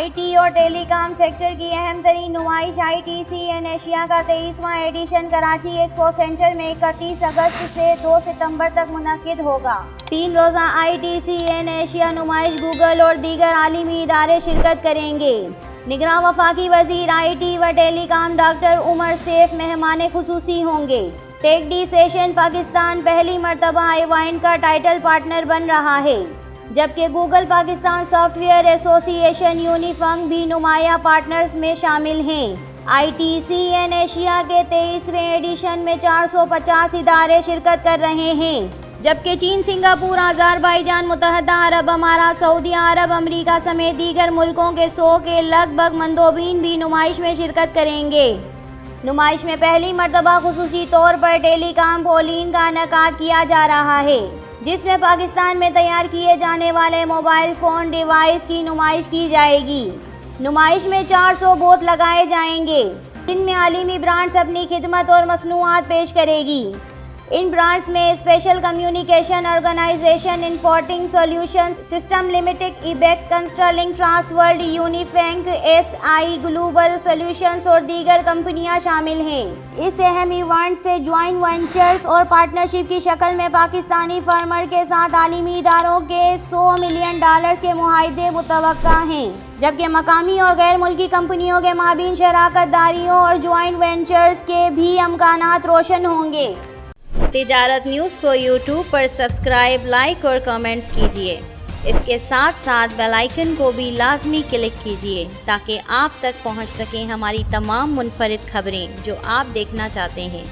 IT और telecom sector की अहम तरीन नुमाइश ITCN एशिया का 23वां एडिशन कराची एक्सपो सेंटर में 31 अगस्त से 2 सितंबर तक मुनक्किद होगा। 3 रोज़ा ITCN एशिया नुमाइश गूगल और दीगर आलिमी इदारे शिरकत करेंगे। निगरान वफाकी वजीर IT व टेलीकॉम डॉक्टर उमर सैफ मेहमान खुसूसी होंगे। टेक-डी सेशन पाकिस्तान पहली मरतबा आईवाइन का टाइटल पार्टनर बन रहा है, जबकि गूगल पाकिस्तान सॉफ्टवेयर एसोसिएशन यूनिफंग भी नुमाया पार्टनर्स में शामिल हैं। ITCN एशिया के 23वें एडिशन में 450 इदारे शिरकत कर रहे हैं, जबकि चीन, सिंगापुर, अज़रबैजान, मुत्तहदा अरब अमारात, सऊदी अरब, अमेरिका समेत दीगर मुल्कों के 100 के लगभग मंदोबीन भी नुमाइश में शिरकत करेंगे। नुमाइश में पहली मरतबा खुसूसी तौर पर टेलीकॉम पोलिन का इनेकाद किया जा रहा है, जिसमें पाकिस्तान में तैयार किए जाने वाले मोबाइल फ़ोन डिवाइस की नुमाइश की जाएगी। नुमाइश में 400 बूथ लगाए जाएंगे, जिनमें आलिमी ब्रांड्स अपनी खिदमत और मसनूआत पेश करेगी। इन ब्रांड्स में स्पेशल कम्युनिकेशन ऑर्गेनाइजेशन, इन्फोर्टिंग सॉल्यूशंस सिस्टम लिमिटेड, इबेक्स, कंस्ट्रलिंक, ट्रांसवर्ल्ड, यूनिफैंक, SI ग्लोबल सॉल्यूशंस और दीगर कंपनियां शामिल हैं। इस अहम इवेंट से ज्वाइंट वेंचर्स और पार्टनरशिप की शक्ल में पाकिस्तानी फर्मर के साथ आलिमी इदारों के $100 मिलियन के मुआहदे मुतवक्का हैं, जबकि मकामी और गैर मुल्की कंपनियों के माबीन शराकत दारियों और ज्वाइंट वेंचर्स के भी अमकानात रोशन होंगे। तिजारत न्यूज़ को YouTube पर सब्सक्राइब, लाइक और कमेंट्स कीजिए। इसके साथ साथ बेल आइकन को भी लाजमी क्लिक कीजिए ताकि आप तक पहुंच सकें हमारी तमाम मुनफरिद खबरें जो आप देखना चाहते हैं।